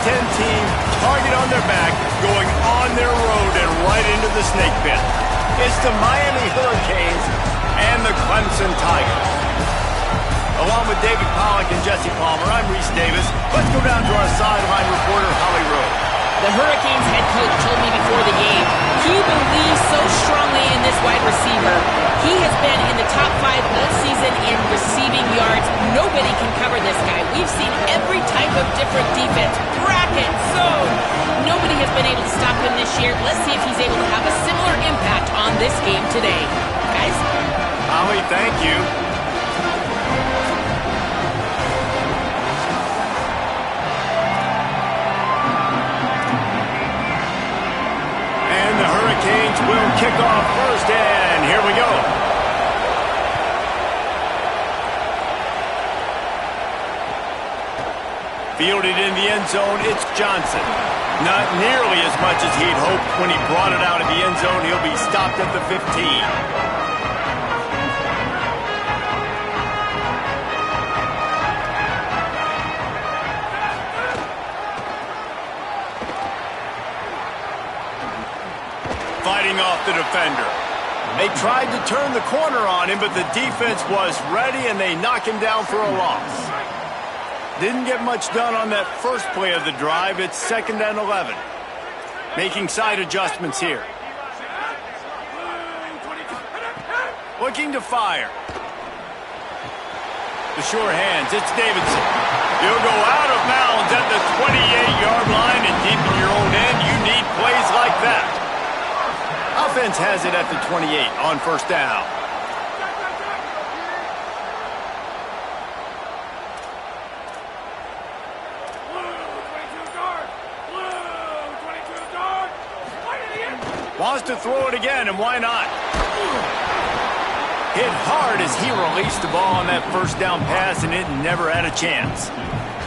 10 team, target on their back, going on their road and right into the snake pit. It's the Miami Hurricanes and the Clemson Tigers. Along with David Pollack and Jesse Palmer, I'm Reese Davis. Let's go down to our sideline reporter, Holly Rowe. The Hurricanes head coach told me before the game he believes so strongly in this wide receiver. He has been in the top 5 all season in receiving yards. Nobody can cover this guy. We've seen every type of different defense, bracket, zone. Nobody has been able to stop him this year. Let's see if he's able to have a similar impact on this game today. Guys? Holly, thank you. The Hurricanes will kick off first, and here we go. Fielded in the end zone, it's Johnson. Not nearly as much as he'd hoped when he brought it out of the end zone. He'll be stopped at the 15. Fighting off the defender. They tried to turn the corner on him, but the defense was ready, and they knock him down for a loss. Didn't get much done on that first play of the drive. It's 2nd and 11. Making side adjustments here. Looking to fire. The sure hands. It's Davidson. He'll go out of bounds at the 28-yard line, and deep in your own end, you need plays like that. Offense has it at the 28 on first down. Wants to throw it again, and why not? Hit hard as he released the ball on that first down pass, and it never had a chance.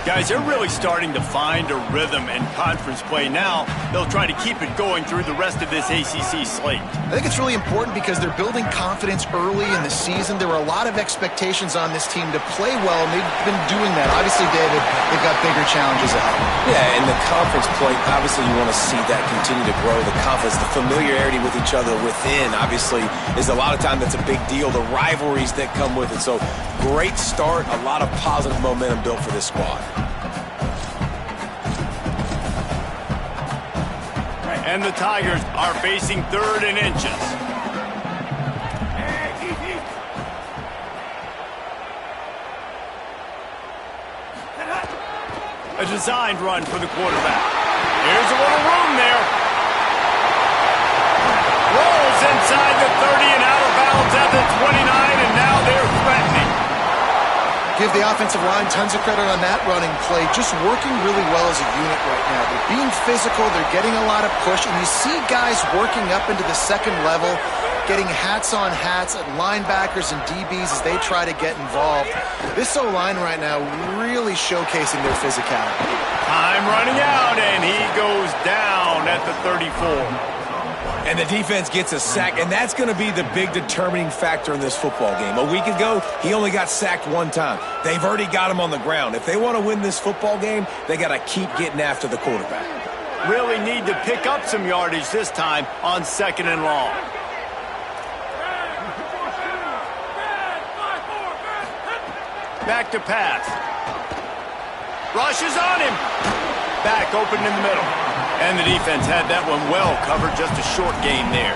Guys, they're really starting to find a rhythm in conference play now. They'll try to keep it going through the rest of this ACC slate. I think it's really important because they're building confidence early in the season. There were a lot of expectations on this team to play well, and they've been doing that. Obviously, David, they've got bigger challenges ahead. Yeah, in the conference play, obviously you want to see that continue to grow. The confidence, the familiarity with each other within, obviously, is a lot of time that's a big deal. The rivalries that come with it. So, great start, a lot of positive momentum built for this squad. And the Tigers are facing 3rd and inches. A designed run for the quarterback. Here's a little room there. Rolls inside the 30 and out of bounds at the 29, and now they're threatening. Give the offensive line tons of credit on that running play. Just working really well as a unit right now. They're being physical. They're getting a lot of push. And you see guys working up into the second level, getting hats on hats at linebackers and DBs as they try to get involved. This O-line right now really showcasing their physicality. Time running out, and he goes down at the 34. And the defense gets a sack, and that's going to be the big determining factor in this football game. A week ago, he only got sacked 1 time. They've already got him on the ground. If they want to win this football game, they got to keep getting after the quarterback. Really need to pick up some yardage this time on 2nd and long. Back to pass. Rushes on him. Back open in the middle. And the defense had that one well covered, just a short gain there.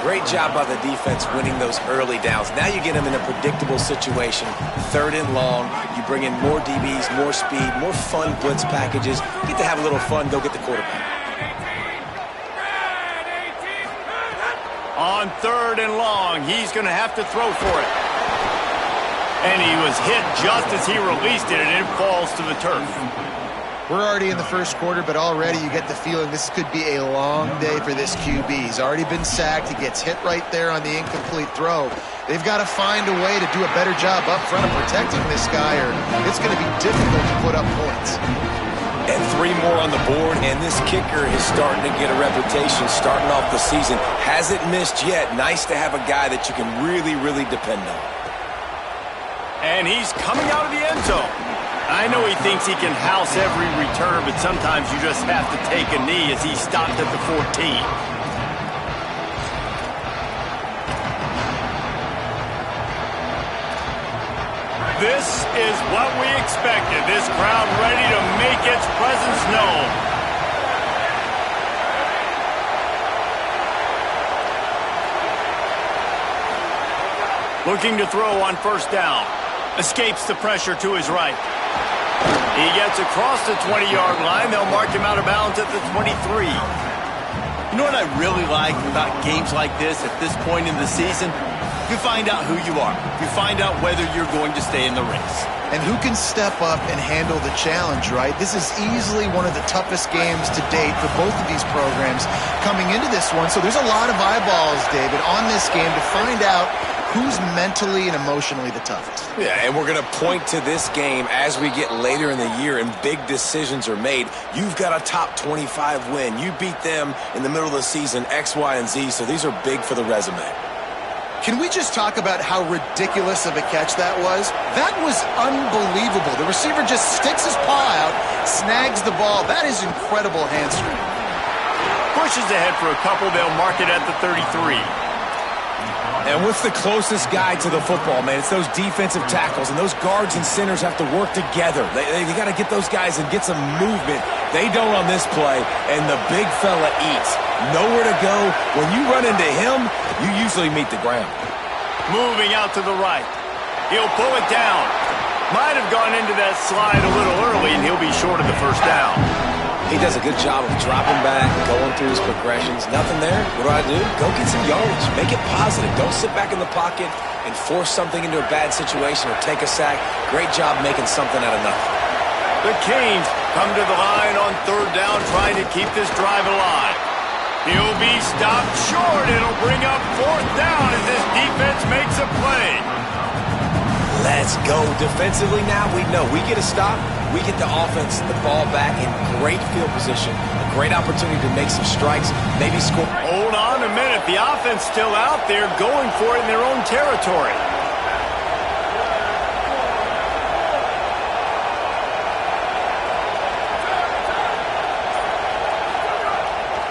Great job by the defense winning those early downs. Now you get them in a predictable situation. 3rd and long, you bring in more DBs, more speed, more fun blitz packages. You get to have a little fun, go get the quarterback. On 3rd and long, he's going to have to throw for it. And he was hit just as he released it, and it falls to the turf. We're already in the first quarter, but already you get the feeling this could be a long day for this QB. He's already been sacked. He gets hit right there on the incomplete throw. They've got to find a way to do a better job up front of protecting this guy, or it's going to be difficult to put up points. And 3 more on the board, and this kicker is starting to get a reputation starting off the season. Hasn't missed yet. Nice to have a guy that you can really, really depend on. And he's coming out of the end zone. I know he thinks he can house every return, but sometimes you just have to take a knee as he stopped at the 14. This is what we expected. This crowd ready to make its presence known. Looking to throw on first down. Escapes the pressure to his right. He gets across the 20-yard line. They'll mark him out of bounds at the 23. You know what I really like about games like this at this point in the season? You find out who you are. You find out whether you're going to stay in the race. And who can step up and handle the challenge, right? This is easily one of the toughest games to date for both of these programs coming into this one. So there's a lot of eyeballs, David, on this game to find out who's mentally and emotionally the toughest. Yeah, and we're going to point to this game as we get later in the year and big decisions are made. You've got a top 25 win. You beat them in the middle of the season, X, Y, and Z, so these are big for the resume. Can we just talk about how ridiculous of a catch that was? That was unbelievable. The receiver just sticks his paw out, snags the ball. That is incredible hamstring. Pushes ahead for a couple. They'll mark it at the 33. And what's the closest guy to the football, man? It's those defensive tackles, and those guards and centers have to work together. They got to get those guys and get some movement. They don't on this play, and the big fella eats. Nowhere to go. When you run into him, you usually meet the ground. Moving out to the right. He'll pull it down. Might have gone into that slide a little early, and he'll be short of the first down. He does a good job of dropping back, going through his progressions. Nothing there. What do? Go get some yardage. Make it positive. Don't sit back in the pocket and force something into a bad situation or take a sack. Great job making something out of nothing. The Canes come to the line on third down, trying to keep this drive alive. He'll be stopped short. It'll bring up fourth down as this defense makes a play. Let's go. Defensively now, we know we get a stop. We get the offense the ball back in great field position. A great opportunity to make some strikes, maybe score. Hold on a minute. The offense still out there going for it in their own territory.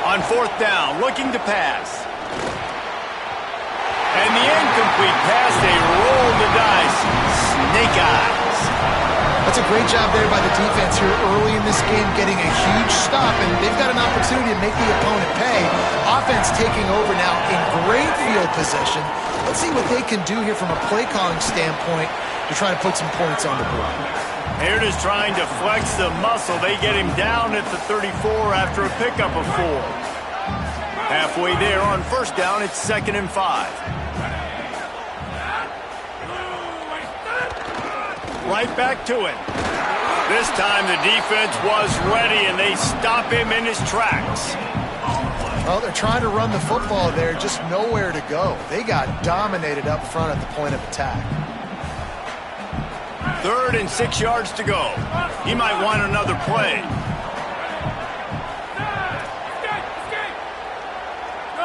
On fourth down, looking to pass. And the incomplete pass, they roll the dice. Snake eyes. That's a great job there by the defense here early in this game, getting a huge stop, and they've got an opportunity to make the opponent pay. Offense taking over now in great field position. Let's see what they can do here from a play calling standpoint to try to put some points on the board. Aaron is trying to flex the muscle. They get him down at the 34 after a pickup of 4. Halfway there on first down, it's 2nd and 5. Right back to it. This time the defense was ready, and they stop him in his tracks. Well, they're trying to run the football there, just nowhere to go. They got dominated up front at the point of attack. 3rd and 6 yards to go. He might want another play.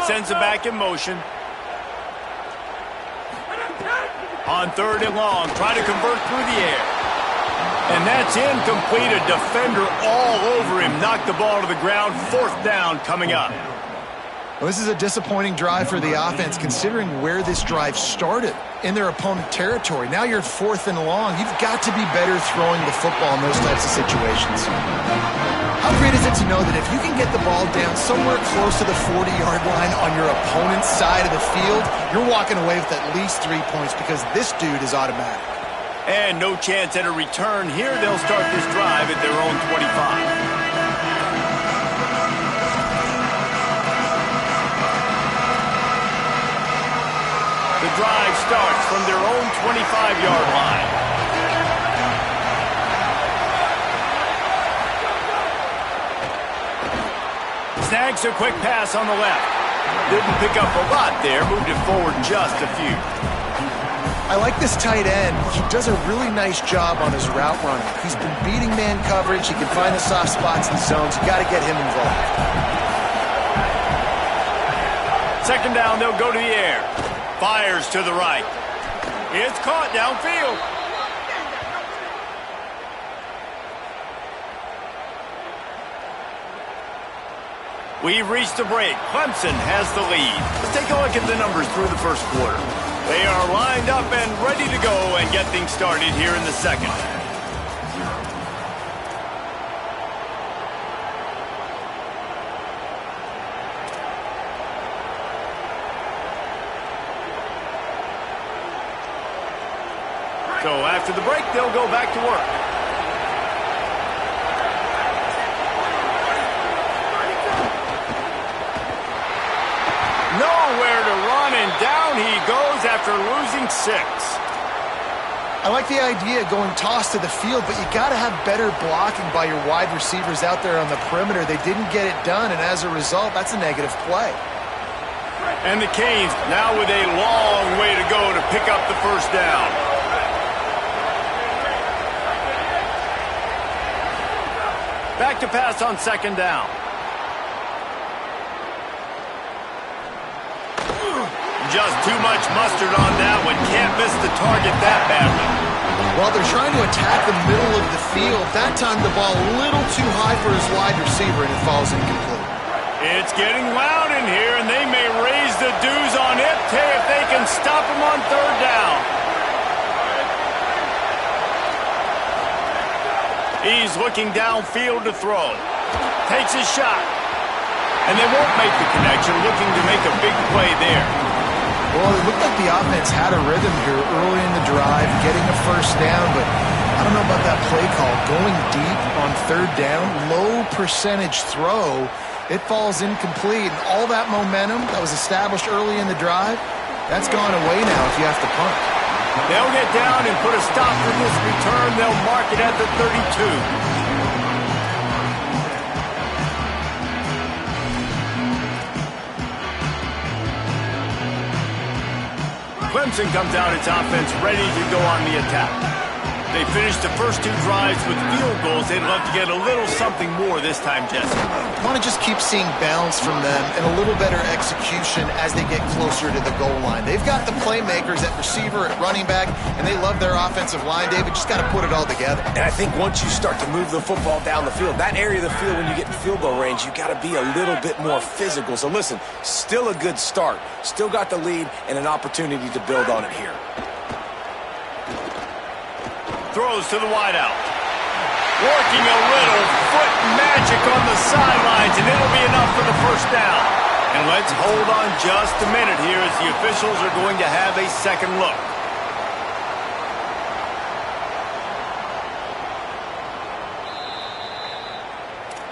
Sends it back in motion. On 3rd and long, try to convert through the air. And that's incomplete. A defender all over him. Knocked the ball to the ground. 4th down coming up. Well, this is a disappointing drive for the offense, considering where this drive started, in their opponent territory. Now you're at 4th and long. You've got to be better throwing the football in those types of situations. How great is it to know that if you can get the ball down somewhere close to the 40-yard line on your opponent's side of the field, you're walking away with at least 3 points because this dude is automatic. And no chance at a return here. They'll start this drive at their own 25. The drive starts from their own 25-yard line. Snags a quick pass on the left. Didn't pick up a lot there. Moved it forward just a few. I like this tight end. He does a really nice job on his route running. He's been beating man coverage. He can find the soft spots in the zones. You got to get him involved. 2nd down, they'll go to the air. Fires to the right. It's caught downfield. We've reached a break. Clemson has the lead. Let's take a look at the numbers through the first quarter. They are lined up and ready to go and get things started here in the second. So after the break, they'll go back to work. Nowhere to run, and down he goes after losing 6. I like the idea of going toss to the field, but you got to have better blocking by your wide receivers out there on the perimeter. They didn't get it done, and as a result, that's a negative play. And the Canes now with a long way to go to pick up the first down. Back to pass on second down. Just too much mustard on that one. Can't miss the target that badly. Well, they're trying to attack the middle of the field. That time the ball a little too high for his wide receiver, and it falls incomplete. It's getting loud in here, and they may raise the dues on it if they can stop him on third down. He's looking downfield to throw. Takes his shot. And they won't make the connection, looking to make a big play there. Well, it looked like the offense had a rhythm here early in the drive, getting a first down, but I don't know about that play call. Going deep on third down, low percentage throw, it falls incomplete. And all that momentum that was established early in the drive, that's gone away now if you have to punt. They'll get down and put a stop to this return. They'll mark it at the 32. Clemson comes out its offense ready to go on the attack. They finished the first 2 drives with field goals. They'd love to get a little something more this time, Jesse. I want to just keep seeing balance from them and a little better execution as they get closer to the goal line. They've got the playmakers at receiver, at running back, and they love their offensive line, David. Just got to put it all together. And I think once you start to move the football down the field, that area of the field when you get in field goal range, you got to be a little bit more physical. So listen, still a good start. Still got the lead and an opportunity to build on it here. Throws to the wideout. Working a little foot magic on the sidelines, and it'll be enough for the first down. And let's hold on just a minute here as the officials are going to have a second look.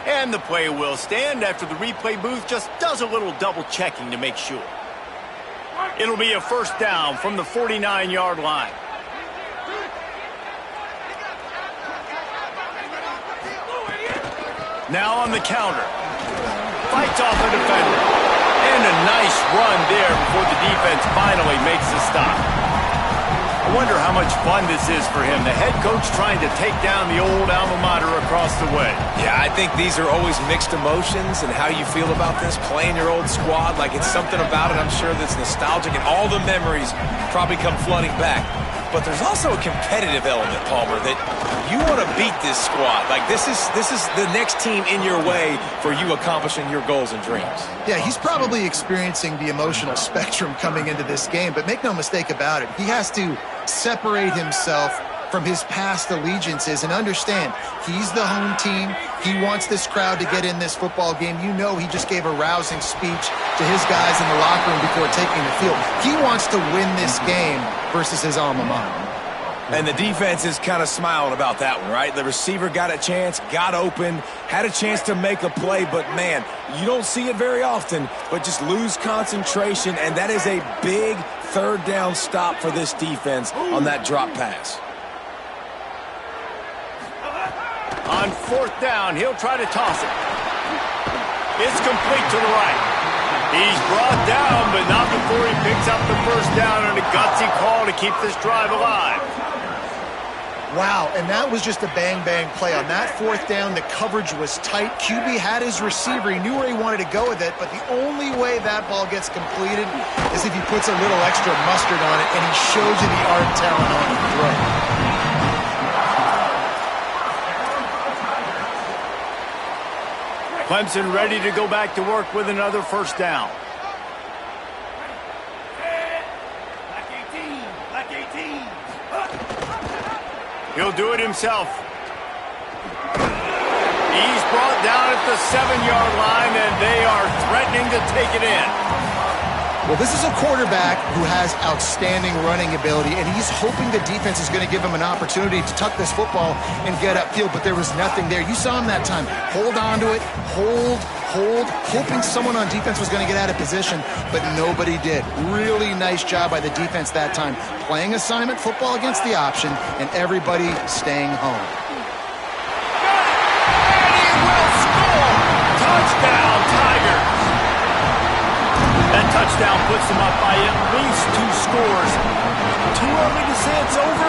And the play will stand after the replay booth just does a little double checking to make sure. It'll be a first down from the 49-yard line. Now on the counter. Fights off a defender. And a nice run there before the defense finally makes the stop. I wonder how much fun this is for him. The head coach trying to take down the old alma mater across the way. Yeah, I think these are always mixed emotions and how you feel about this, playing your old squad. Like it's something about it, I'm sure, that's nostalgic, and all the memories probably come flooding back. But there's also a competitive element, Palmer, that you want to beat this squad. Like this is the next team in your way for you accomplishing your goals and dreams. Yeah, he's probably experiencing the emotional spectrum coming into this game, but make no mistake about it, he has to separate himself from his past allegiances and understand he's the home team. He wants this crowd to get in this football game. You know he just gave a rousing speech to his guys in the locker room before taking the field. He wants to win this game versus his alma mater. And the defense is kind of smiling about that one, right? The receiver got a chance, got open, had a chance to make a play, but man, you don't see it very often, but just lose concentration, and that is a big third down stop for this defense on that drop pass. On fourth down, he'll try to toss it. It's complete to the right. He's brought down, but not before he picks up the first down on a gutsy call to keep this drive alive. Wow, and that was just a bang-bang play. On that fourth down, the coverage was tight. QB had his receiver. He knew where he wanted to go with it, but the only way that ball gets completed is if he puts a little extra mustard on it, and he shows you the arm talent on the throw. Clemson ready to go back to work with another first down. He'll do it himself. He's brought down at the 7-yard line, and they are threatening to take it in. Well, this is a quarterback who has outstanding running ability, and he's hoping the defense is going to give him an opportunity to tuck this football and get upfield, but there was nothing there. You saw him that time. Hold on to it, hold, hoping someone on defense was going to get out of position, but nobody did. Really nice job by the defense that time. Playing assignment football against the option, and everybody staying home. And he will score! Touchdown, Tigers! That touchdown puts them up by at least 2 scores. Too early to say it's over?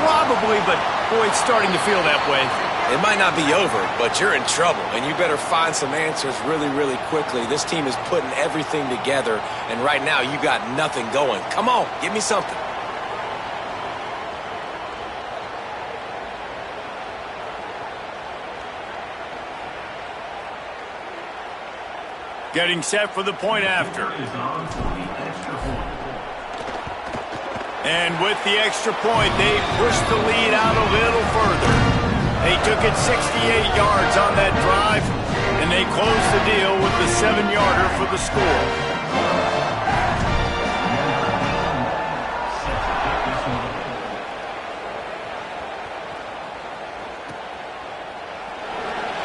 Probably, but boy, it's starting to feel that way. It might not be over, but you're in trouble, and you better find some answers really, really quickly. This team is putting everything together, and right now you got nothing going. Come on, give me something. Getting set for the point after. And with the extra point, they pushed the lead out a little further. They took it 68 yards on that drive, and they closed the deal with the 7-yarder for the score.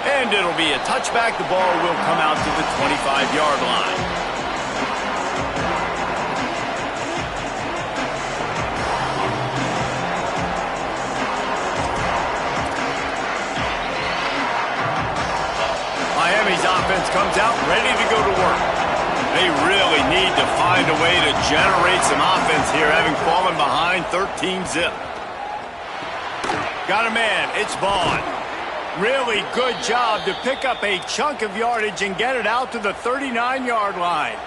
And it'll be a touchback. The ball will come out to the 25-yard line. Miami's offense comes out ready to go to work. They really need to find a way to generate some offense here, having fallen behind 13-zip. Got a man. It's Vaughn. Really good job to pick up a chunk of yardage and get it out to the 39-yard line.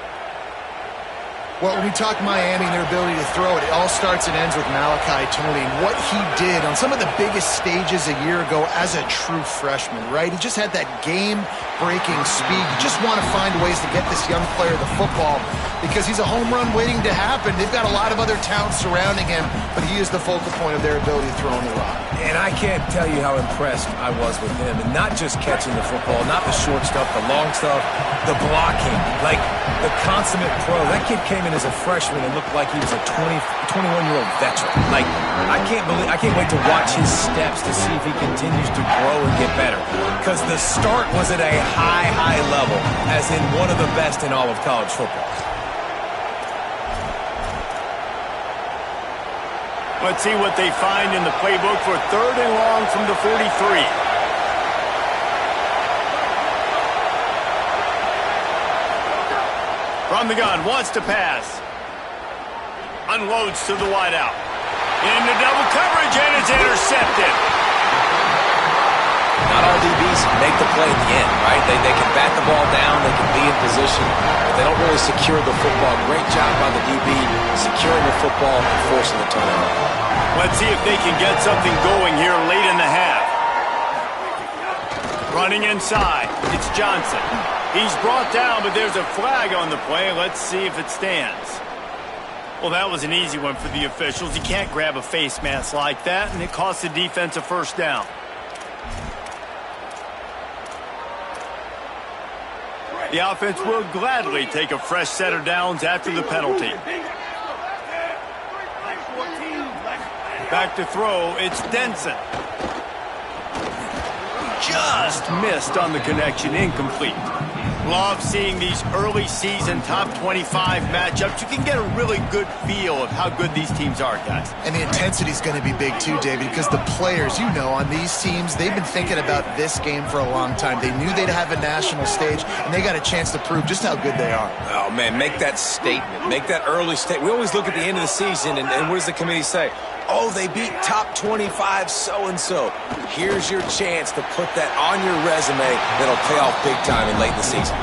Well, when we talk Miami and their ability to throw it, it all starts and ends with Malachi Tony and what he did on some of the biggest stages a year ago as a true freshman, right? He just had that game-breaking speed. You just want to find ways to get this young player the football because he's a home run waiting to happen. They've got a lot of other talent surrounding him, but he is the focal point of their ability to throw on the rock. And I can't tell you how impressed I was with him. And not just catching the football, not the short stuff, the long stuff, the blocking, like the consummate pro. That kid came in as a freshman and looked like he was a 21-year-old veteran. Like, I can't wait to watch his steps to see if he continues to grow and get better. Because the start was at a high level, as in one of the best in all of college football. Let's see what they find in the playbook for 3rd and long from the 43. From the gun, wants to pass. Unloads to the wideout. Into double coverage, and it's intercepted. Not all DBs make the play in the end, right? They can bat the ball down, they can be in position, but they don't really secure the football. Great job by the DB securing the football and forcing the turnover. Let's see if they can get something going here late in the half. Running inside, it's Johnson. He's brought down, but there's a flag on the play. Let's see if it stands. Well, that was an easy one for the officials. You can't grab a face mask like that, and it cost the defense a first down. The offense will gladly take a fresh set of downs after the penalty. Back to throw, it's Denson. Just missed on the connection, incomplete. Love seeing these early season top 25 matchups. You can get a really good feel of how good these teams are, guys. And the intensity is going to be big too, David, because the players, you know, on these teams, they've been thinking about this game for a long time. They knew they'd have a national stage, and they got a chance to prove just how good they are. Oh, man, make that statement. Make that early statement. We always look at the end of the season, and what does the committee say? Oh, they beat top 25 so-and-so. Here's your chance to put that on your resume that'll pay off big time in late in the season.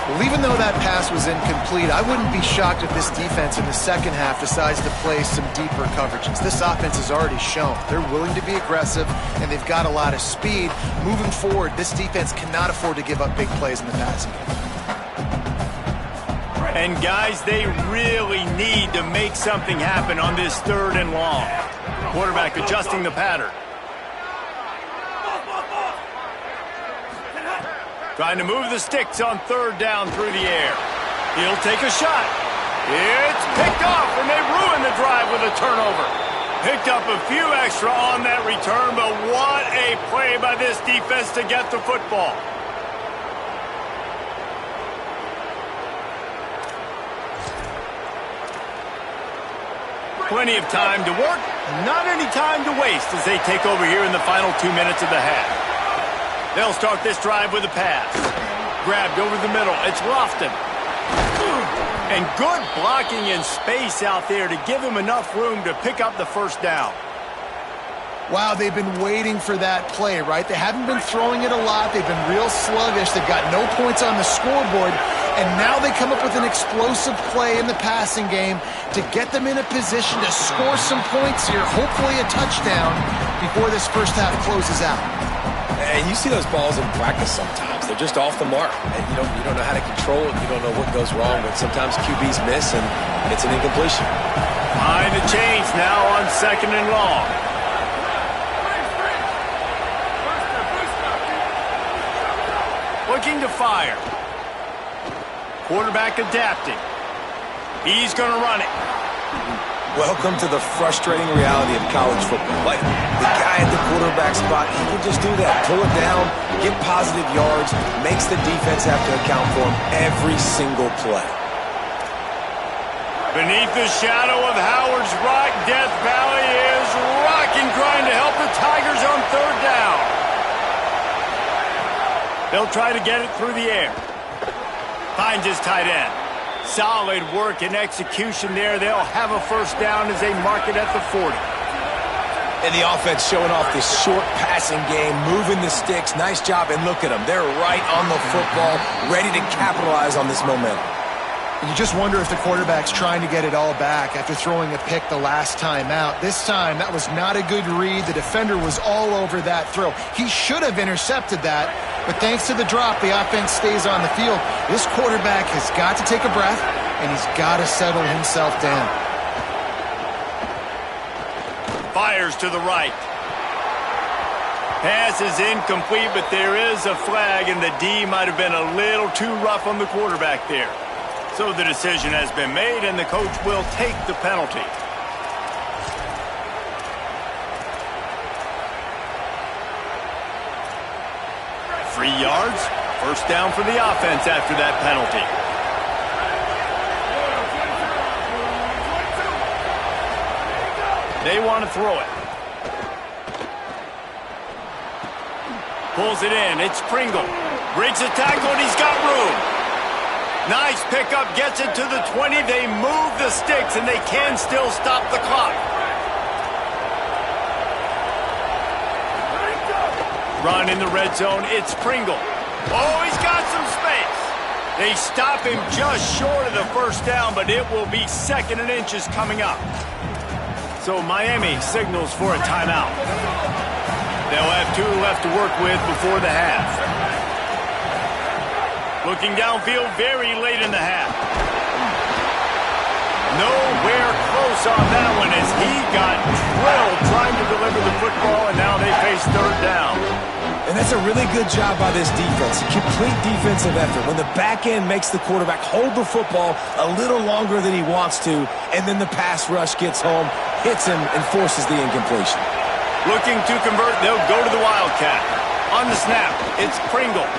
Well, even though that pass was incomplete, I wouldn't be shocked if this defense in the second half decides to play some deeper coverages. This offense has already shown they're willing to be aggressive, and they've got a lot of speed. Moving forward, this defense cannot afford to give up big plays in the passing game. And guys, they really need to make something happen on this 3rd and long. Quarterback adjusting the pattern. Trying to move the sticks on 3rd down through the air. He'll take a shot. It's picked off, and they ruin the drive with a turnover. Picked up a few extra on that return, but what a play by this defense to get the football. Plenty of time to work, not any time to waste as they take over here in the final 2 minutes of the half. They'll start this drive with a pass. Grabbed over the middle. It's Lofton. And good blocking in space out there to give him enough room to pick up the 1st down. Wow, they've been waiting for that play, right? They haven't been throwing it a lot. They've been real sluggish. They've got no points on the scoreboard. And now they come up with an explosive play in the passing game to get them in a position to score some points here, hopefully a touchdown, before this first half closes out. And you see those balls in practice sometimes. They're just off the mark. And you don't know how to control it. You don't know what goes wrong. But sometimes QBs miss, and it's an incompletion. Behind the chains now on 2nd and long. Looking to fire. Quarterback adapting. He's going to run it. Welcome to the frustrating reality of college football. Like, the guy at the quarterback spot, he can just do that. Pull it down, get positive yards, makes the defense have to account for him every single play. Beneath the shadow of Howard's Rock, Death Valley is rocking, trying to help the Tigers on 3rd down. They'll try to get it through the air. Finds his tight end. Solid work and execution there. They'll have a 1st down as they mark it at the 40. And the offense showing off this short passing game, moving the sticks. Nice job, and look at them. They're right on the football, ready to capitalize on this momentum. And you just wonder if the quarterback's trying to get it all back after throwing a pick the last time out. This time, that was not a good read. The defender was all over that throw. He should have intercepted that, but thanks to the drop, the offense stays on the field. This quarterback has got to take a breath, and he's got to settle himself down. Fires to the right. Pass is incomplete, but there is a flag, and the D might have been a little too rough on the quarterback there. So the decision has been made, and the coach will take the penalty. Free yards, 1st down for the offense after that penalty. They want to throw it. Pulls it in, it's Pringle. Breaks the tackle, and he's got room. Nice pickup, gets it to the 20. They move the sticks, and they can still stop the clock. Run in the red zone, it's Pringle. Oh, he's got some space. They stop him just short of the 1st down, but it will be 2nd and inches coming up. So Miami signals for a timeout. They'll have 2 left to work with before the half. Looking downfield very late in the half. Nowhere close on that one as he got drilled trying to deliver the football, and now they face 3rd down. And that's a really good job by this defense. A complete defensive effort. When the back end makes the quarterback hold the football a little longer than he wants to, and then the pass rush gets home, hits him, and forces the incompletion. Looking to convert, they'll go to the Wildcat. On the snap, it's Pringle.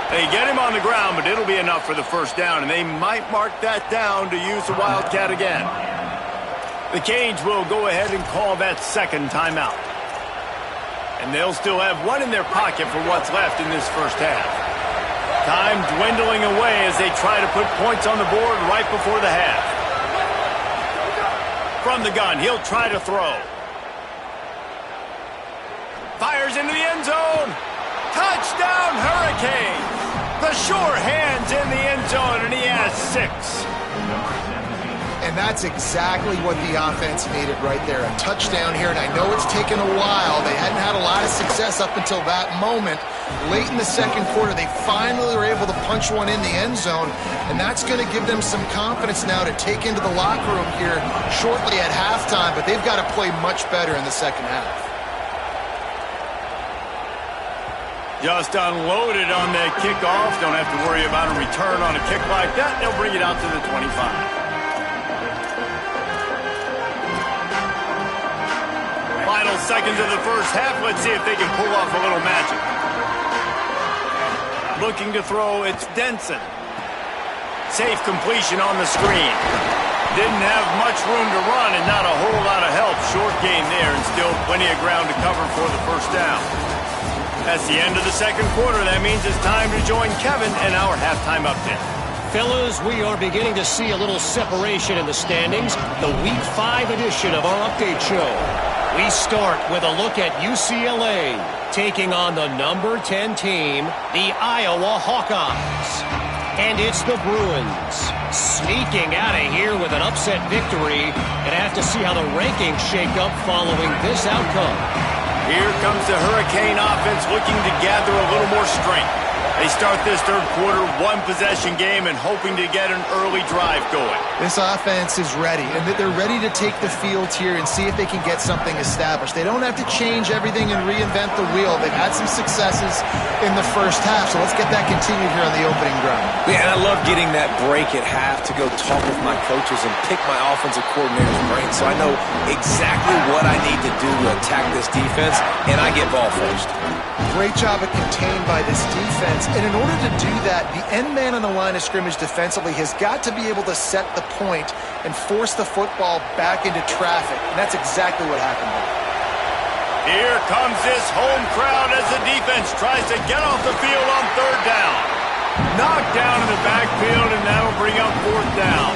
They get him on the ground, but it'll be enough for the 1st down, and they might mark that down to use the Wildcat again. The Canes will go ahead and call that 2nd timeout. And they'll still have 1 in their pocket for what's left in this 1st half. Time dwindling away as they try to put points on the board right before the half. From the gun, he'll try to throw. Fires into the end zone. Touchdown, Hurricanes! The sure hands in the end zone, and he has 6. And that's exactly what the offense needed right there. A touchdown here, and I know it's taken a while. They hadn't had a lot of success up until that moment. Late in the second quarter, they finally were able to punch one in the end zone, and that's going to give them some confidence now to take into the locker room here shortly at halftime, but they've got to play much better in the second half. Just unloaded on that kickoff. Don't have to worry about a return on a kick like that. They'll bring it out to the 25. Final seconds of the first half. Let's see if they can pull off a little magic. Looking to throw, it's Denson. Safe completion on the screen. Didn't have much room to run and not a whole lot of help. Short gain there and still plenty of ground to cover for the first down. That's the end of the second quarter. That means it's time to join Kevin in our halftime update. Fellas, we are beginning to see a little separation in the standings. The Week 5 edition of our update show. We start with a look at UCLA taking on the number 10 team, the Iowa Hawkeyes. And it's the Bruins sneaking out of here with an upset victory. And have to see how the rankings shake up following this outcome. Here comes the Hurricane offense looking to gather a little more strength. They start this third quarter one-possession game and hoping to get an early drive going. This offense is ready, and they're ready to take the field here and see if they can get something established. They don't have to change everything and reinvent the wheel. They've had some successes in the first half, so let's get that continued here on the opening drive. Yeah, and I love getting that break at half to go talk with my coaches and pick my offensive coordinator's brain so I know exactly what I need to do to attack this defense, and I get ball first. Great job of contained by this defense. And in order to do that, the end man on the line of scrimmage defensively has got to be able to set the point and force the football back into traffic. And that's exactly what happened there. Here comes this home crowd as the defense tries to get off the field on third down. Knocked down in the backfield, and that'll bring up fourth down.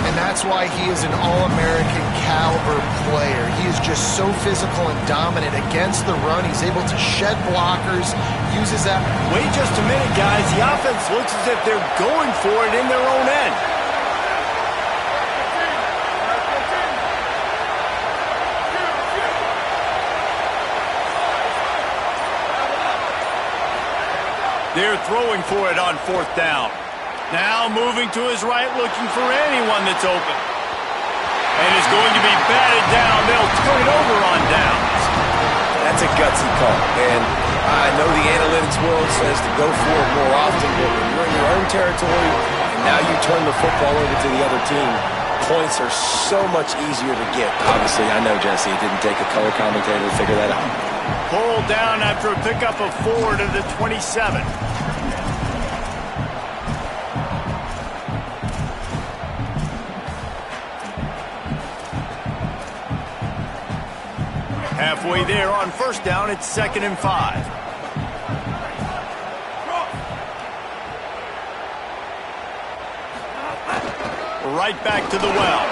And that's why he is an All-American caliber player. He is just so physical and dominant against the run. He's able to shed blockers, uses that. Wait just a minute, guys. The offense looks as if they're going for it in their own end. They're throwing for it on fourth down. Now moving to his right, looking for anyone that's open. And it's going to be batted down. They'll turn it over on downs. That's a gutsy call. And I know the analytics world says to go for it more often, but when you're in your own territory and now you turn the football over to the other team, points are so much easier to get. Obviously, I know, Jesse, it didn't take a color commentator to figure that out. Pulled down after a pickup of 4 to the 27. Halfway there on first down, it's 2nd and 5. Right back to the well.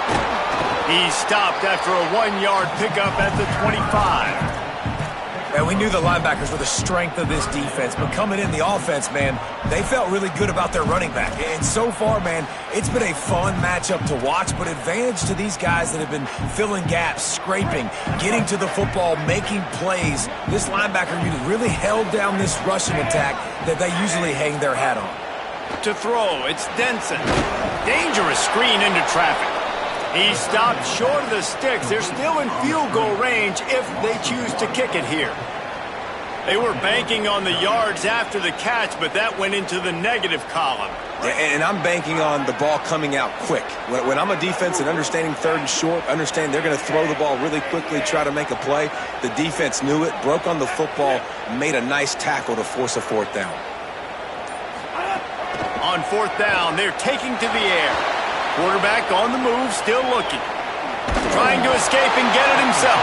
He's stopped after a 1-yard pickup at the 25. And we knew the linebackers were the strength of this defense, but coming in the offense, man, they felt really good about their running back. And so far, man, it's been a fun matchup to watch, but advantage to these guys that have been filling gaps, scraping, getting to the football, making plays. This linebacker unit really held down this rushing attack that they usually hang their hat on. To throw, it's Denson. Dangerous screen into traffic. He stopped short of the sticks. They're still in field goal range if they choose to kick it here. They were banking on the yards after the catch, but that went into the negative column. And I'm banking on the ball coming out quick. When I'm a defense and understanding third and short, understand they're going to throw the ball really quickly, try to make a play. The defense knew it, broke on the football, made a nice tackle to force a fourth down. On fourth down, they're taking to the air. Quarterback on the move, still looking. Trying to escape and get it himself.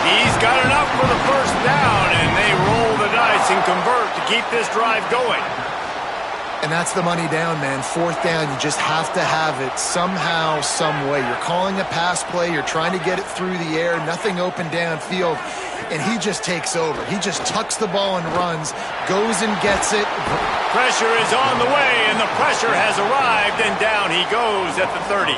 He's got enough for the first down, and they roll the dice and convert to keep this drive going. And that's the money down, man. Fourth down, you just have to have it somehow, some way. You're calling a pass play. You're trying to get it through the air. Nothing open downfield. and he just takes over. He just tucks the ball and runs, goes and gets it. Pressure is on the way, and the pressure has arrived, and down he goes at the 30.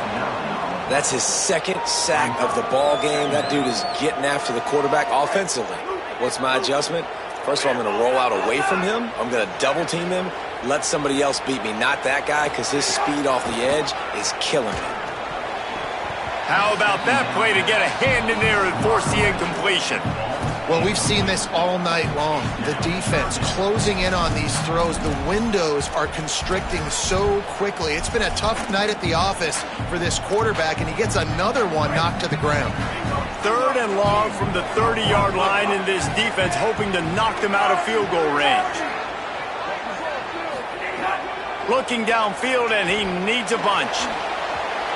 That's his second sack of the ball game. That dude is getting after the quarterback offensively. What's my adjustment? First of all, I'm going to roll out away from him. I'm going to double team him, let somebody else beat me, not that guy, because his speed off the edge is killing me. How about that play to get a hand in there and force the incompletion? Well, we've seen this all night long. The defense closing in on these throws. The windows are constricting so quickly. It's been a tough night at the office for this quarterback, and he gets another one knocked to the ground. 3rd and long from the 30-yard line, in this defense hoping to knock them out of field goal range. Looking downfield, and he needs a bunch.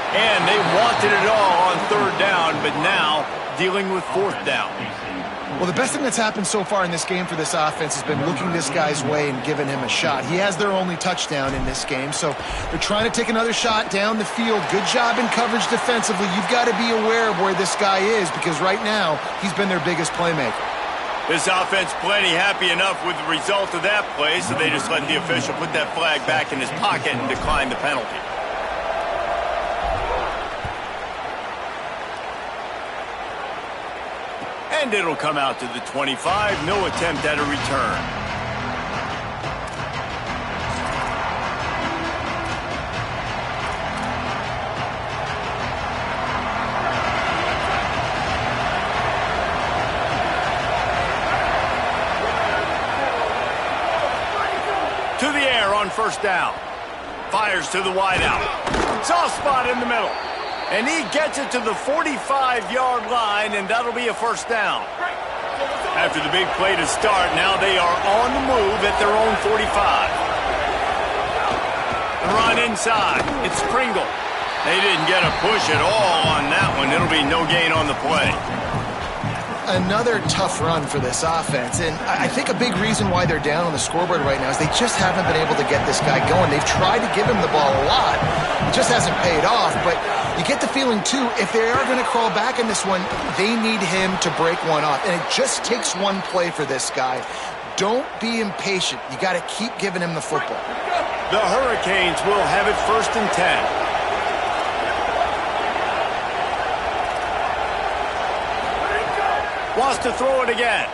And they wanted it all on 3rd down, but now dealing with 4th down. Well, the best thing that's happened so far in this game for this offense has been looking this guy's way and giving him a shot. He has their only touchdown in this game, so they're trying to take another shot down the field. Good job in coverage defensively. You've got to be aware of where this guy is, because right now he's been their biggest playmaker. This offense plenty happy enough with the result of that play, so they just let the official put that flag back in his pocket and decline the penalty. And it'll come out to the 25. No attempt at a return. To the air on 1st down. Fires to the wideout. Soft spot in the middle. And he gets it to the 45-yard line, and that'll be a 1st down. After the big play to start, now they are on the move at their own 45. The run inside. It's Pringle. They didn't get a push at all on that one. It'll be no gain on the play. Another tough run for this offense, and I think a big reason why they're down on the scoreboard right now is they just haven't been able to get this guy going. They've tried to give him the ball a lot. It just hasn't paid off, but you get the feeling, too, if they are going to crawl back in this one, they need him to break one off, and it just takes one play for this guy. Don't be impatient. You got to keep giving him the football. The Hurricanes will have it 1st and 10. Wants to throw it again.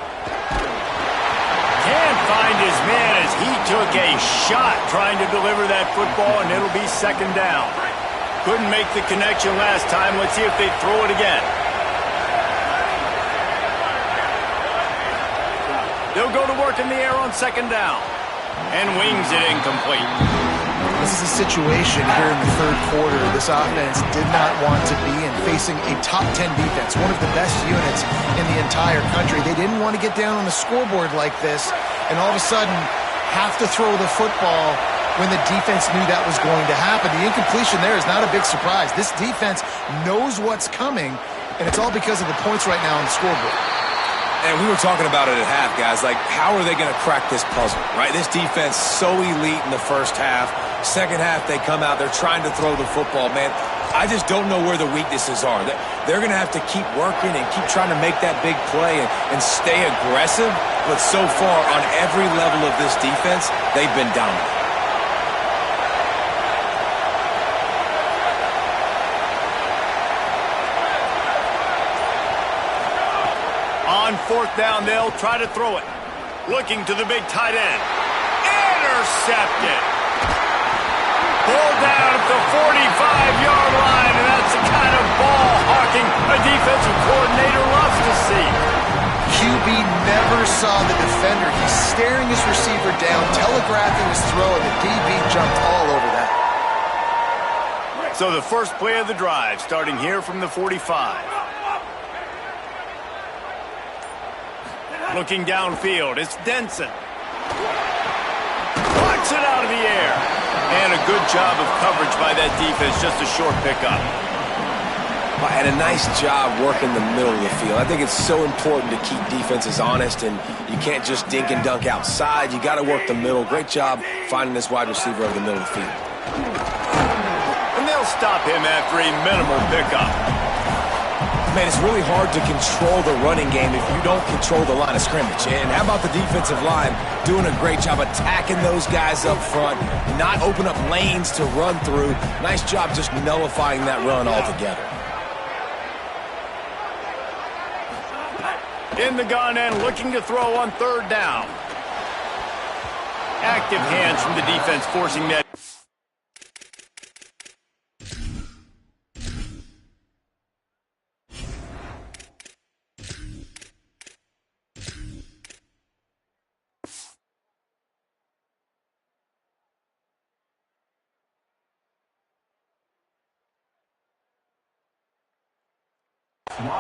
Can't find his man as he took a shot trying to deliver that football, and it'll be 2nd down. Couldn't make the connection last time. Let's see if they throw it again. They'll go to work in the air on 2nd down. And wings it incomplete. This is a situation here in the 3rd quarter this offense did not want to be in, facing a top 10 defense, one of the best units in the entire country. They didn't want to get down on the scoreboard like this, and all of a sudden have to throw the football when the defense knew that was going to happen. The incompletion there is not a big surprise. This defense knows what's coming, and it's all because of the points right now on the scoreboard. And we were talking about it at half, guys. Like, how are they going to crack this puzzle, right? This defense so elite in the 1st half. 2nd half, they come out. They're trying to throw the football, man. I just don't know where the weaknesses are. They're going to have to keep working and keep trying to make that big play and stay aggressive. But so far, on every level of this defense, they've been dominant. On 4th down, they'll try to throw it. Looking to the big tight end. Intercepted. Pulled down at the 45-yard line, and that's the kind of ball hawking a defensive coordinator loves to see. QB never saw the defender. He's staring his receiver down, telegraphing his throw, and the DB jumped all over that. So the first play of the drive, starting here from the 45. Looking downfield, it's Denson. Blocks it out of the air. And a good job of coverage by that defense, just a short pickup. And a nice job working the middle of the field. I think it's so important to keep defenses honest, and you can't just dink and dunk outside. You got to work the middle. Great job finding this wide receiver over the middle of the field. And they'll stop him after a minimal pickup. Man, it's really hard to control the running game if you don't control the line of scrimmage. And how about the defensive line doing a great job attacking those guys up front, not open up lanes to run through. Nice job just nullifying that run altogether. In the gun and looking to throw on third down. Active hands from the defense forcing that.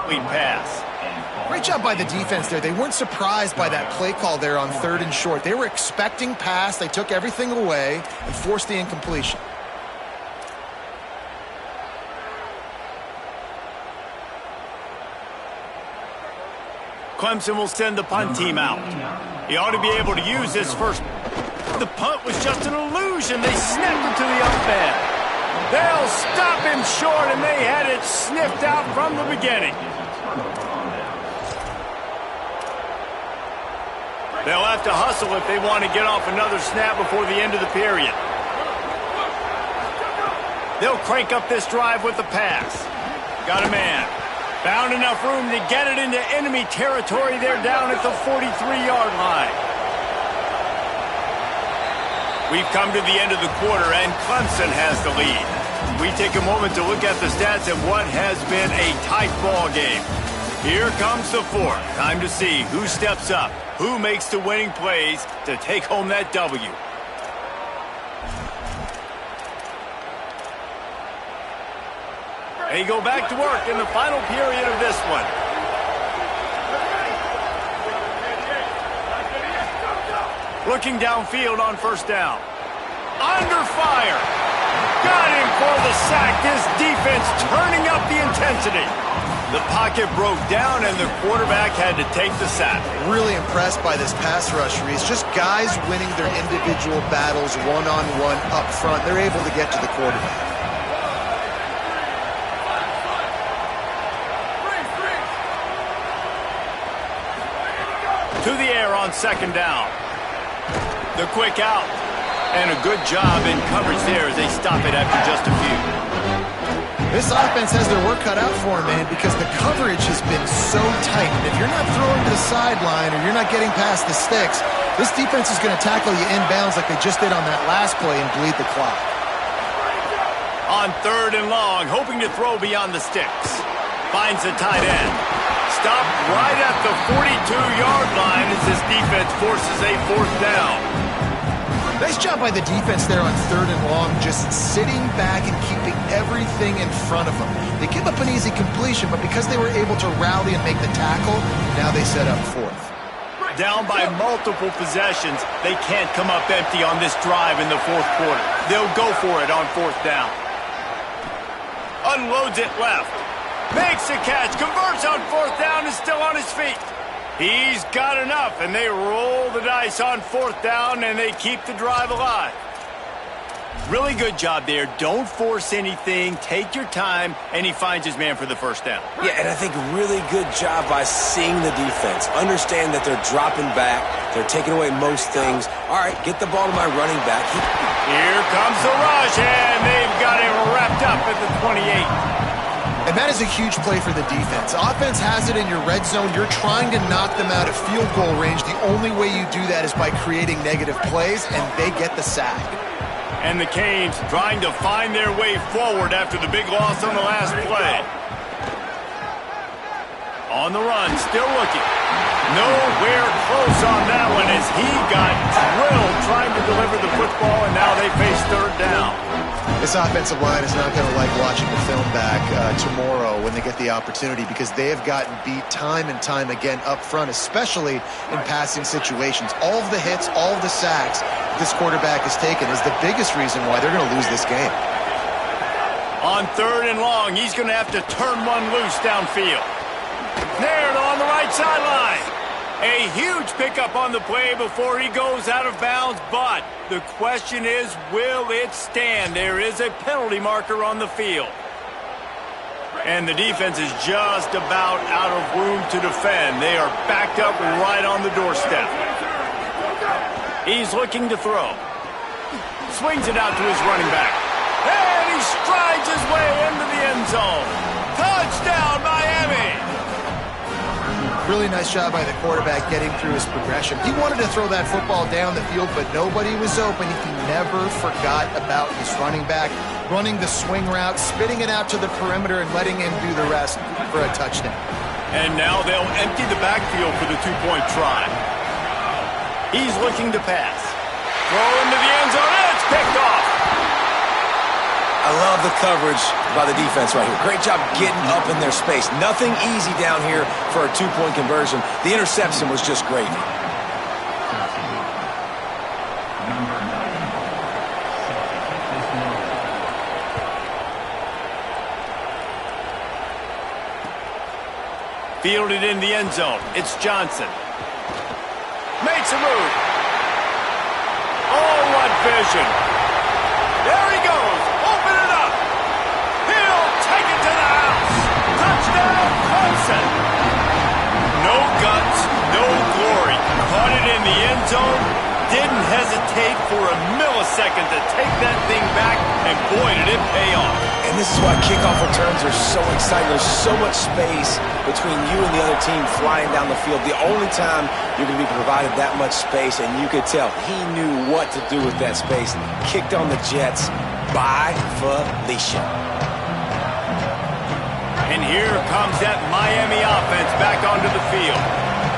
Lead pass. Great job by the defense there. They weren't surprised by that play call there on 3rd and short. They were expecting pass. They took everything away and forced the incompletion. Clemson will send the punt team out. He ought to be able to use this first. The punt was just an illusion. They snapped it to the up end. They'll stop him short, and they had it sniffed out from the beginning. They'll have to hustle if they want to get off another snap before the end of the period. They'll crank up this drive with the pass. Got a man. Found enough room to get it into enemy territory. They're down at the 43-yard line. We've come to the end of the quarter, and Clemson has the lead. We take a moment to look at the stats of what has been a tight ball game. Here comes the fourth. Time to see who steps up, who makes the winning plays to take home that W. They go back to work in the final period of this one. Looking downfield on first down. Under fire. Got him for the sack. This defense turning up the intensity. The pocket broke down, and the quarterback had to take the sack. Really impressed by this pass rush, Reese. Just guys winning their individual battles one-on-one up front. They're able to get to the quarterback. To the air on second down. The quick out. And a good job in coverage there as they stop it after just a few. This offense has their work cut out for them, man, because the coverage has been so tight. And if you're not throwing to the sideline or you're not getting past the sticks, this defense is going to tackle you inbounds like they just did on that last play and bleed the clock. On 3rd and long, hoping to throw beyond the sticks. Finds the tight end. Stopped right at the 42-yard line as this defense forces a 4th down. Nice job by the defense there on 3rd and long, just sitting back and keeping everything in front of them. They give up an easy completion, but because they were able to rally and make the tackle, now they set up 4th. Down by multiple possessions, they can't come up empty on this drive in the 4th quarter. They'll go for it on 4th down. Unloads it left. Makes a catch, converts on 4th down, is still on his feet. He's got enough, and they roll the dice on 4th down, and they keep the drive alive. Really good job there. Don't force anything. Take your time, and he finds his man for the first down. Yeah, and I think really good job by seeing the defense. Understand that they're dropping back. They're taking away most things. All right, get the ball to my running back. Here comes the rush, and they've got him wrapped up at the 28. And that is a huge play for the defense. Offense has it in your red zone. You're trying to knock them out of field goal range. The only way you do that is by creating negative plays, and they get the sack. And the Canes trying to find their way forward after the big loss on the last play. On the run, still looking. Nowhere close on that one as he got drilled trying to deliver the football, and now they face 3rd down. This offensive line is not going to like watching the film back tomorrow when they get the opportunity, because they have gotten beat time and time again up front, especially in passing situations. All of the hits, all of the sacks this quarterback has taken is the biggest reason why they're going to lose this game. On 3rd and long, he's going to have to turn one loose downfield. There on the right sideline. A huge pickup on the play before he goes out of bounds, but the question is, will it stand? There is a penalty marker on the field. And the defense is just about out of room to defend. They are backed up right on the doorstep. He's looking to throw. Swings it out to his running back. And he strides his way into the end zone. Touchdown, Miami! Really nice job by the quarterback getting through his progression. He wanted to throw that football down the field, but nobody was open. He never forgot about his running back, running the swing route, spitting it out to the perimeter, and letting him do the rest for a touchdown. And now they'll empty the backfield for the two-point try. He's looking to pass. Throw into the end zone, and it's picked off. I love the coverage by the defense right here. Great job getting up in their space. Nothing easy down here for a two-point conversion. The interception was just great. Fielded in the end zone. It's Johnson. Makes a move. Oh, what vision. There he goes. Open it up. He'll take it to the house. Touchdown, Clemson. No guts, no glory. Caught it in the end zone. Didn't hesitate for a millisecond to take that thing back, and boy, did it pay off. And this is why kickoff returns are so exciting. There's so much space between you and the other team flying down the field. The only time you're going to be provided that much space, and you could tell he knew what to do with that space. Kicked on the Jets by Felicia. And here comes that Miami offense back onto the field.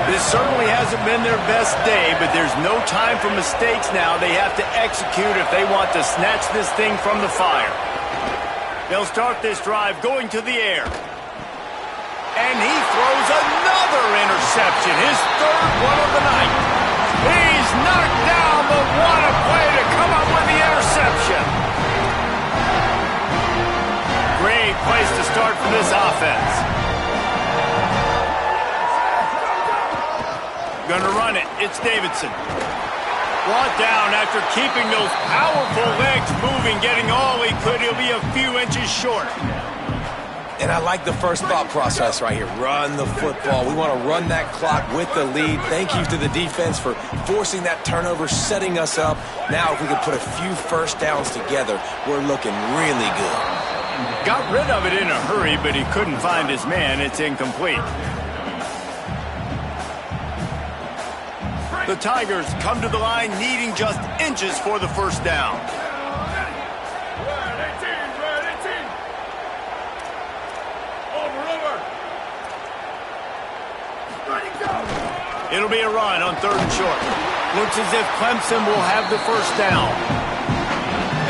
This certainly hasn't been their best day, but there's no time for mistakes now. They have to execute if they want to snatch this thing from the fire. They'll start this drive going to the air. And he throws another interception, his third one of the night. He's knocked down, but what a play to come up with the interception. Great place to start for this offense. Gonna run it. It's Davidson. Brought down after keeping those powerful legs moving, getting all he could. He'll be a few inches short. And I like the first thought process right here. Run the football. We want to run that clock with the lead. Thank you to the defense for forcing that turnover, setting us up. Now if we can put a few first downs together, we're looking really good. Got rid of it in a hurry, but he couldn't find his man. It's incomplete. The Tigers come to the line needing just inches for the first down. It'll be a run on 3rd and short. Looks as if Clemson will have the first down.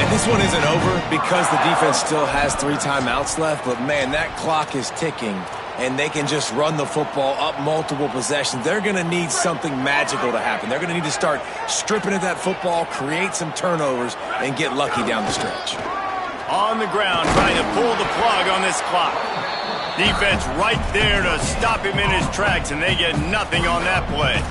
And this one isn't over because the defense still has 3 timeouts left, but man, that clock is ticking. And they can just run the football up multiple possessions. They're going to need something magical to happen. They're going to need to start stripping at that football, create some turnovers, and get lucky down the stretch. On the ground, trying to pull the plug on this clock. Defense right there to stop him in his tracks, and they get nothing on that play.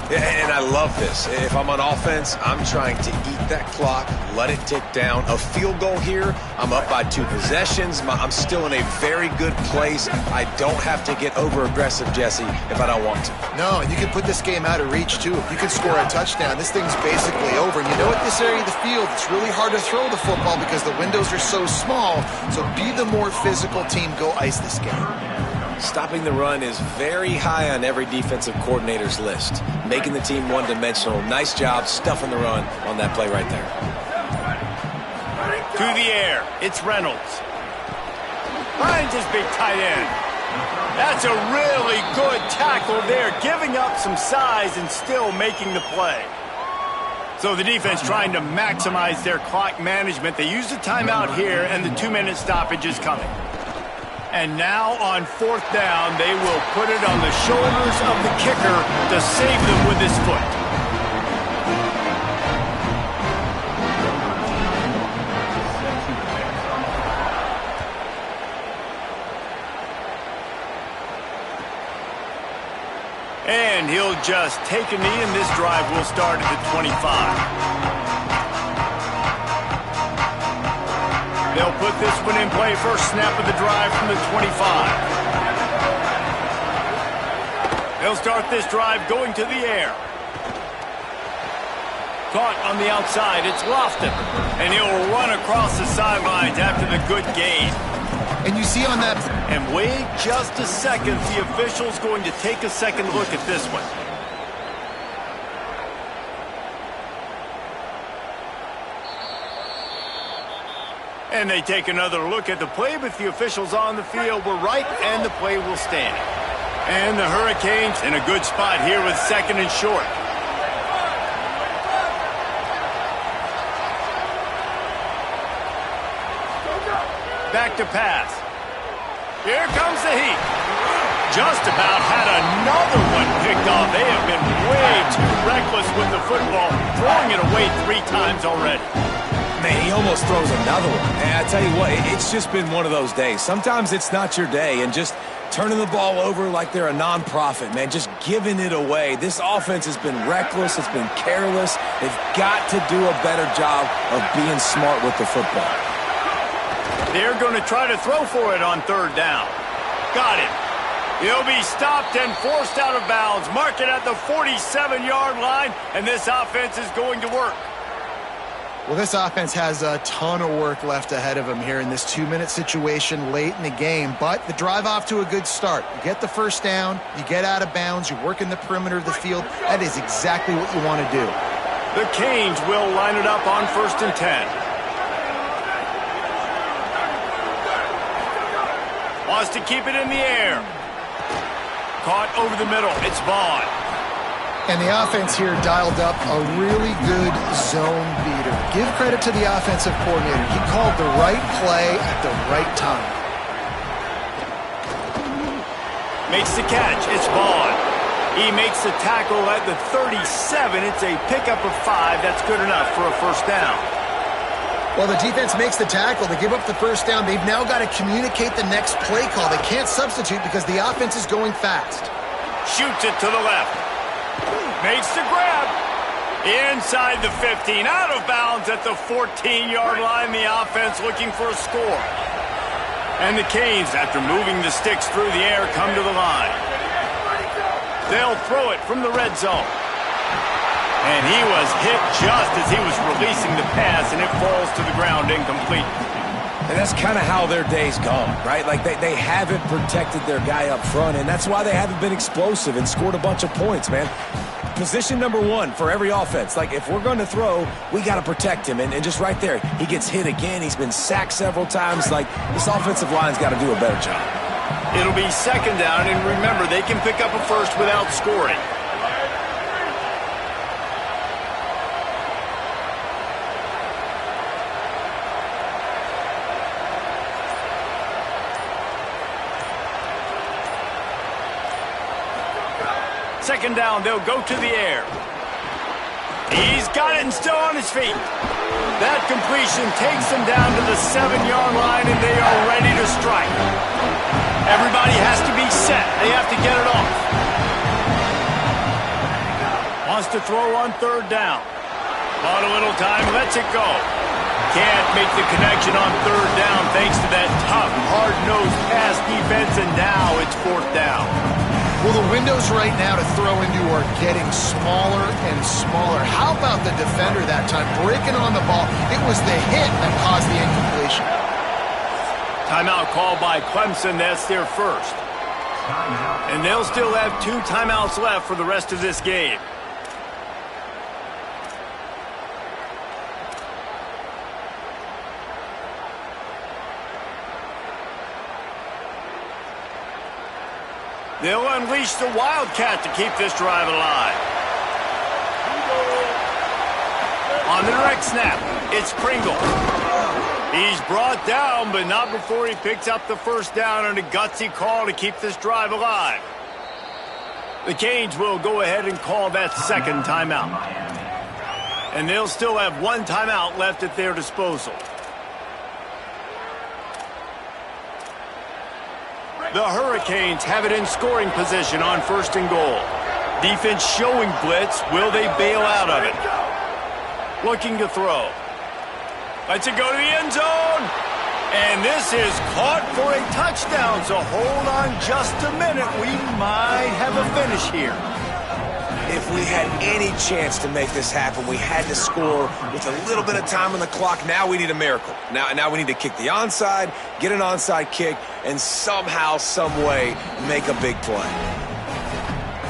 And I love this. If I'm on offense, I'm trying to eat that clock, let it tick down. A field goal here, I'm up by 2 possessions. I'm still in a very good place. I don't have to get over-aggressive, Jesse, if I don't want to. No, and you can put this game out of reach, too. If you can score a touchdown, this thing's basically over. And you know, at this area of the field, it's really hard to throw the football because the windows are so small. So be the more physical team. Go ice this game. Stopping the run is very high on every defensive coordinator's list. Making the team one-dimensional. Nice job stuffing the run on that play right there. To the air, it's Reynolds. Finds his big tight end. That's a really good tackle there, giving up some size and still making the play. So the defense trying to maximize their clock management. They use the timeout here, and the 2-minute stoppage is coming. And now on 4th down, they will put it on the shoulders of the kicker to save them with his foot. And he'll just take a knee, and this drive will start at the 25. They'll put this one in play. First snap of the drive from the 25. They'll start this drive going to the air. Caught on the outside. It's Lofton. And he'll run across the sidelines after the good gain. And you see on that... And wait just a second. The official's going to take a second look at this one. And they take another look at the play, but the officials on the field were right, and the play will stand. And the Hurricanes in a good spot here with second and short. Back to pass. Here comes the Heat. Just about had another one picked off. They have been way too reckless with the football, throwing it away 3 times already. Man, he almost throws another one. And I tell you what, it's just been one of those days. Sometimes it's not your day, and just turning the ball over like they're a nonprofit, man, just giving it away. This offense has been reckless. It's been careless. They've got to do a better job of being smart with the football. They're going to try to throw for it on third down. Got it. He'll be stopped and forced out of bounds. Mark it at the 47-yard line, and this offense is going to work. Well, this offense has a ton of work left ahead of them here in this 2-minute situation late in the game, but the drive off to a good start. You get the first down, you get out of bounds, you work in the perimeter of the field. That is exactly what you want to do. The Canes will line it up on 1st and 10. Wants to keep it in the air. Caught over the middle. It's Vaughn. And the offense here dialed up a really good zone beater. Give credit to the offensive coordinator. He called the right play at the right time. Makes the catch. It's Vaughn. He makes the tackle at the 37. It's a pickup of 5. That's good enough for a first down. Well, the defense makes the tackle. They give up the first down. They've now got to communicate the next play call. They can't substitute because the offense is going fast. Shoots it to the left. Makes the grab. Inside the 15. Out of bounds at the 14-yard line. The offense looking for a score. And the Canes, after moving the sticks through the air, come to the line. They'll throw it from the red zone. And he was hit just as he was releasing the pass, and it falls to the ground incomplete. And that's kind of how their day's gone, right? Like they haven't protected their guy up front, and that's why they haven't been explosive and scored a bunch of points, man. Position number 1 for every offense. Like, if we're going to throw, we got to protect him. And just right there, he gets hit again. He's been sacked several times. Like, this offensive line's got to do a better job. It'll be second down, and remember, they can pick up a first without scoring. Second down, they'll go to the air. He's got it and still on his feet. That completion takes them down to the 7-yard line, and they are ready to strike. Everybody has to be set. They have to get it off. Wants to throw on third down. Bought a little time, lets it go. Can't make the connection on third down thanks to that tough, hard-nosed pass defense, and now it's 4th down. Well, the windows right now to throw into are getting smaller and smaller. How about the defender that time breaking on the ball? It was the hit that caused the incompletion. Timeout called by Clemson. That's their first. And they'll still have 2 timeouts left for the rest of this game. They'll unleash the Wildcat to keep this drive alive. On the direct snap, it's Pringle. He's brought down, but not before he picks up the first down on a gutsy call to keep this drive alive. The Canes will go ahead and call that second timeout. And they'll still have 1 timeout left at their disposal. The Hurricanes have it in scoring position on 1st and goal. Defense showing blitz. Will they bail out of it? Looking to throw. Lets it go to the end zone. And this is caught for a touchdown, so hold on just a minute. We might have a finish here. If we had any chance to make this happen, we had to score with a little bit of time on the clock. Now we need a miracle. Now we need to kick the onside, get an onside kick, and somehow, some way, make a big play.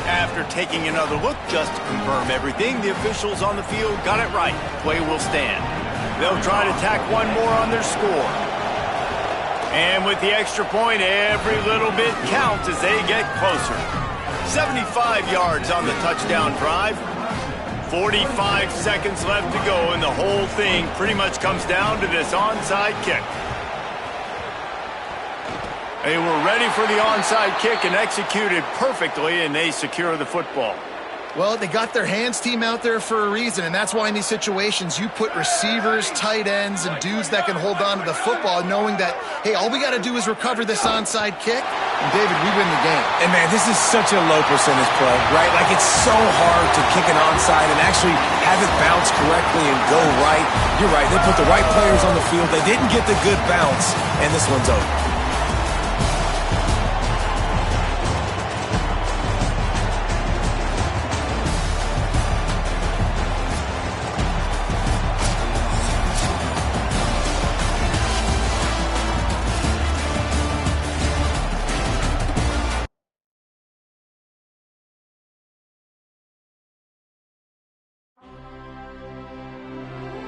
After taking another look just to confirm everything, the officials on the field got it right. Play will stand. They'll try to tack one more on their score. And with the extra point, every little bit counts as they get closer. 75 yards on the touchdown drive. 45 seconds left to go, and the whole thing pretty much comes down to this onside kick. They were ready for the onside kick and executed perfectly, and they secure the football. Well, they got their hands team out there for a reason, and that's why in these situations you put receivers, tight ends, and dudes that can hold on to the football, knowing that, hey, all we got to do is recover this onside kick, and David, we win the game. And man, this is such a low percentage play, right? Like, it's so hard to kick an onside and actually have it bounce correctly and go right. You're right, they put the right players on the field. They didn't get the good bounce, and this one's over.